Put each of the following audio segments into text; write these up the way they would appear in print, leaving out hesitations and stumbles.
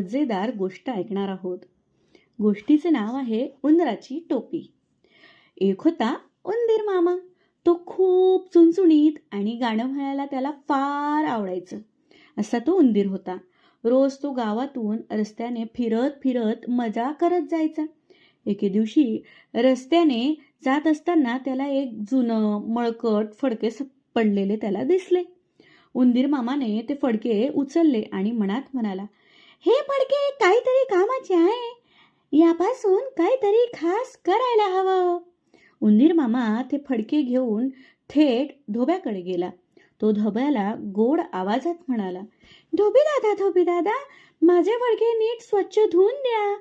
मजेदार गोष्ट ऐकणार आहोत. गोष्टीचे नाव आहे उंदराची टोपी. एक होता उंदीर मामा. तो खूप चुणचुणीत आणि गाणं म्हणायला त्याला फार आवडायचं. असा तो उंदीर होता. रोज तो गावातून रस्त्याने फिरत फिरत मजा करत जायचा. एके दिवशी रस्त्याने जात असताना त्याला एक जुनं मळकट फडके पडलेले त्याला दिसले. उंदीर मामाने ते फडके उचलले आणि मनात म्हणाला, हे फडके काहीतरी कामाचे आहे. यापासून काहीतरी खास करायला हवं. उंदीर मामा ते फडके घेऊन थेट धोब्याकडे गेला. तो धोब्याला गोड आवाजात म्हणाला, धोबी दादा, माझे फडके नीट स्वच्छ धुवून द्या.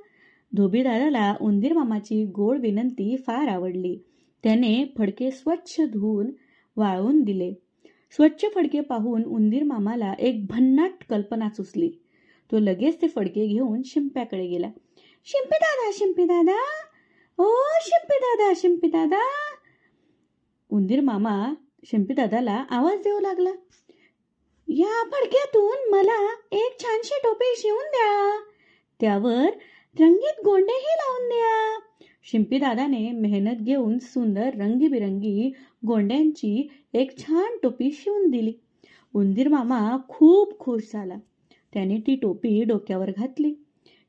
धोबी दादाला उंदीर मामाची गोड विनंती फार आवडली. त्याने फडके स्वच्छ धुवून वाळवून दिले. स्वच्छ फडके पाहून उंदीर मामाला एक भन्नाट कल्पना सुचली. तो लगेच ते फडके घेऊन शिंप्याकडे गेला. शिंपी दादा, ओ शिंपी दादा. उंदीर मामा शिंपी दादाला आवाज देऊ लागला, या फडक्यातून मला एक छानशी टोपी शिवून द्या. त्यावर रंगीत गोंडेही लावून द्या. शिंपी दादाने मेहनत घेऊन सुंदर रंगीबिरंगी गोंड्यांची एक छान टोपी शिवून दिली. उंदीर मामा खूप खुश झाला. त्याने ती टोपी डोक्यावर घातली.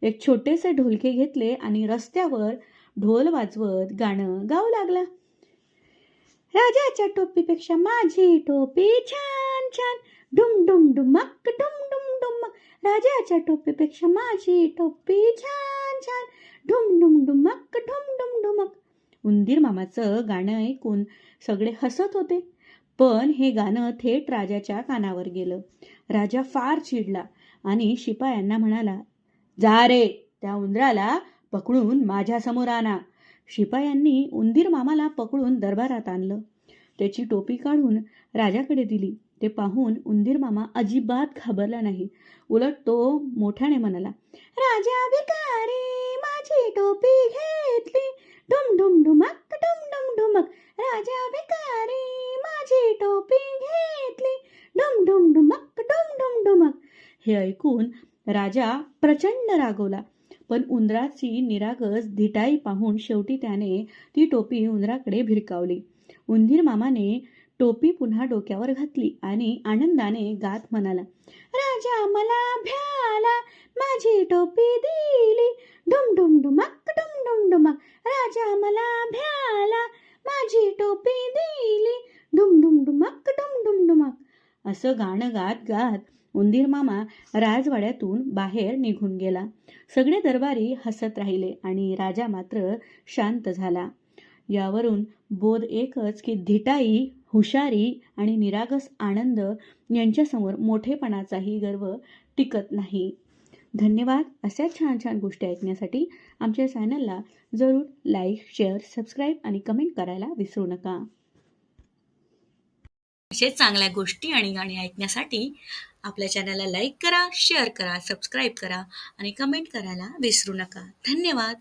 एक छोटेसे ढोलके घेतले आणि रस्त्यावर ढोल वाजवत गाणं गाऊ लागला. राजाच्या टोपीपेक्षा माझी टोपी छान छान, डुम डुम डुमक डुम डुम डुमक. राजाच्या टोपीपेक्षा माझी टोपी छान छान, डुम डुम डुमक डुम डुम डुमक. उंदीर मामाचं गाणं ऐकून सगळे हसत होते. पण हे गाणं थेट राजाच्या कानावर गेलं. राजा फार चिडला आणि शिपायांना म्हणाला, जा रे, त्या उंदराला पकडून माझ्या समोर आणा. शिपायांनी उंदीर मामाला पकडून दरबारात आणलं. त्याची टोपी काढून राजाकडे दिली. ते पाहून उंदीर मामा अजिबात घाबरला नाही. उलट तो मोठ्याने म्हणाला, राजा भिकारी, माझी टोपी घेतली, डुम डुम डुमक डुम डुम डुमक. राजा भिकारी, माझी टोपी घेतली, डुम डुम डुमक डुम डुम डुमक. हे ऐकून राजा प्रचंड रागवला. पण उंदराची निरागस धिटाई पाहून शेवटी त्याने ती टोपी उंदराकडे भिरकावली. उंदीर मामाने टोपी पुन्हा डोक्यावर घातली आणि आनंदाने गात म्हणाला, राजा मला भ्याला, माझी टोपी दिली, डुम डुम डुमक डुम डुम डुमक. राजा मला भ्याला, माझी टोपी दिली, डुम डुम डुमक डुम डुम डुमक. असं गाणं गात गात उंदीर मामा राजवाड्यातून बाहेर निघून गेला. सगळे दरबारी हसत राहिले आणि राजा मात्र शांत झाला. यावरून बोध एकच की धिटाई, हुशारी आणि निरागस आनंद यांच्यासमोर मोठेपणाचाही गर्व टिकत नाही. धन्यवाद. अशा छान छान गोष्टी ऐकण्यासाठी आमच्या चॅनलला जरूर लाईक, शेअर, सबस्क्राईब आणि कमेंट करायला विसरू नका. असे चांगल्या गोष्टी आणि गाणी ऐकण्यासाठी आपल्या चॅनलला लाईक करा, शेअर करा, सबस्क्राईब करा आणि कमेंट करायला विसरू नका. धन्यवाद.